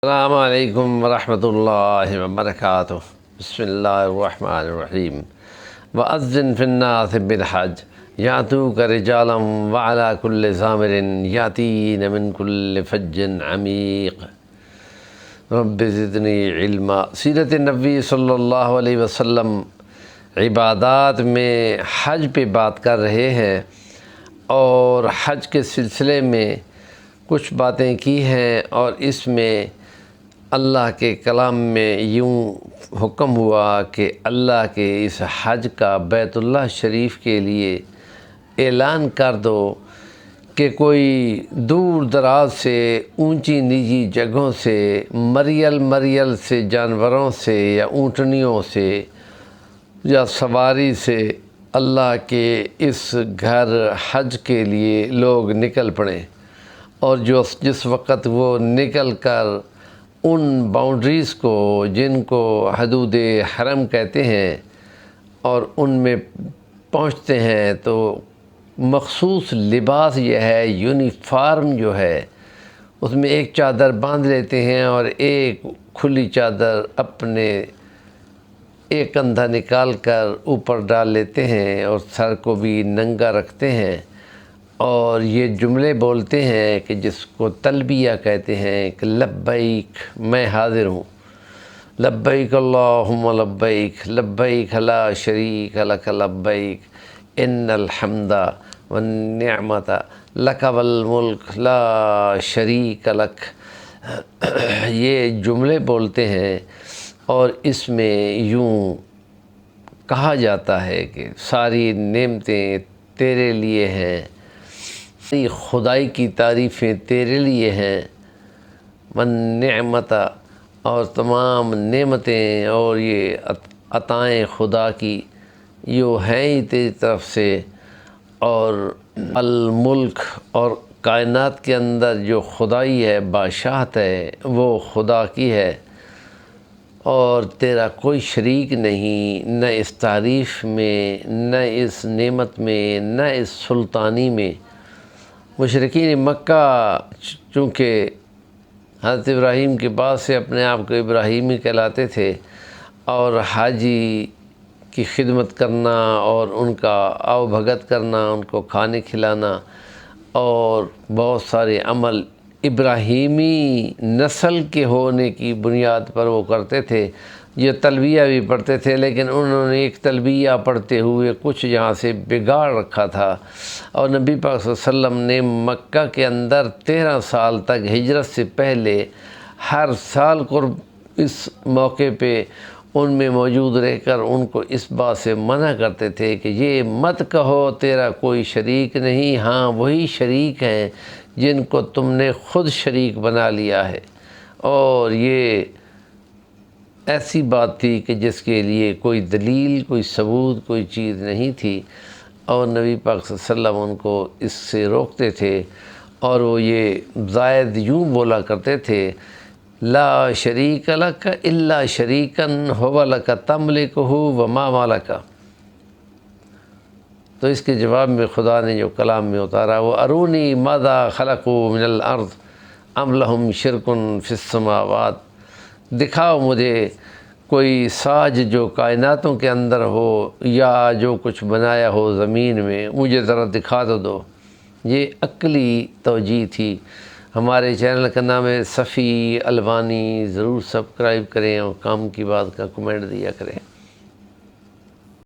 السلام علیکم ورحمۃ اللہ وبرکاتہ۔ بسم اللہ الرحمن الرحیم۔ وَأَذِّن فِي النَّاسِ بِالْحَجِّ يَأْتُوكَ رِجَالًا وَعَلَىٰ كُلِّ ضَامِرٍ يَأْتِينَ مِنْ كُلِّ فَجٍّ عَمِيقٍ رب زدنی علما۔ سیرت نبی صلی اللہ علیہ وسلم عبادات میں حج پہ بات کر رہے ہیں، اور حج کے سلسلے میں کچھ باتیں کی ہیں، اور اس میں اللہ کے کلام میں یوں حکم ہوا کہ اللہ کے اس حج کا بیت اللہ شریف کے لیے اعلان کر دو کہ کوئی دور دراز سے، اونچی نیچی جگہوں سے، مریل سے جانوروں سے یا اونٹنیوں سے یا سواری سے اللہ کے اس گھر حج کے لیے لوگ نکل پڑیں، اور جس وقت وہ نکل کر ان باؤنڈریز کو جن کو حدود حرم کہتے ہیں اور ان میں پہنچتے ہیں، تو مخصوص لباس یہ ہے، یونیفارم جو ہے، اس میں ایک چادر باندھ لیتے ہیں اور ایک کھلی چادر اپنے ایک کندھا نکال کر اوپر ڈال لیتے ہیں، اور سر کو بھی ننگا رکھتے ہیں، اور یہ جملے بولتے ہیں کہ جس کو تلبیہ کہتے ہیں کہ لبیک، میں حاضر ہوں، لبیک اللہم لبیک، لبیک لا شریک لک لبیک، ان الحمد والنعمت لک والملک لا شریک لک۔ یہ جملے بولتے ہیں، اور اس میں یوں کہا جاتا ہے کہ ساری نعمتیں تیرے لیے ہیں، خدائی کی تعریفیں تیرے لیے ہیں، والنعمت، اور تمام نعمتیں اور یہ عطائیں خدا کی یہ ہیں ہی تیری طرف سے، اور الملک، اور کائنات کے اندر جو خدائی ہے، بادشاہت ہے، وہ خدا کی ہے، اور تیرا کوئی شریک نہیں، نہ اس تعریف میں، نہ اس نعمت میں، نہ اس سلطانی میں۔ مشرکین مکہ چونکہ حضرت ابراہیم کے بعد سے اپنے آپ کو ابراہیمی کہلاتے تھے، اور حاجی کی خدمت کرنا اور ان کا آؤ بھگت کرنا، ان کو کھانے کھلانا، اور بہت سارے عمل ابراہیمی نسل کے ہونے کی بنیاد پر وہ کرتے تھے۔ یہ تلبیہ بھی پڑھتے تھے، لیکن انہوں نے ایک تلبیہ پڑھتے ہوئے کچھ یہاں سے بگاڑ رکھا تھا، اور نبی پاک صلی اللہ علیہ وسلم نے مکہ کے اندر 13 سال تک ہجرت سے پہلے ہر سال قرب اس موقع پہ ان میں موجود رہ کر ان کو اس بات سے منع کرتے تھے کہ یہ مت کہو تیرا کوئی شریک نہیں، ہاں وہی شریک ہیں جن کو تم نے خود شریک بنا لیا ہے، اور یہ ایسی بات تھی کہ جس کے لیے کوئی دلیل، کوئی ثبوت، کوئی چیز نہیں تھی، اور نبی پاک صلی اللہ علیہ وسلم ان کو اس سے روکتے تھے، اور وہ یہ زائد یوں بولا کرتے تھے، لا شریک لک الا شریکن هو لک تملکہ وما ملک۔ تو اس کے جواب میں خدا نے جو کلام میں اتارا، وہ ارونی ماذا خلقوا من الارض ام لہم شرک فی السماوات، دکھاؤ مجھے کوئی ساج جو کائناتوں کے اندر ہو، یا جو کچھ بنایا ہو زمین میں، مجھے ذرا دکھا تو دو۔ یہ عقلی توجیہ تھی۔ ہمارے چینل کا نام ہے صفی الوانی، ضرور سبسکرائب کریں اور کام کی بات کا کمنٹ دیا کریں۔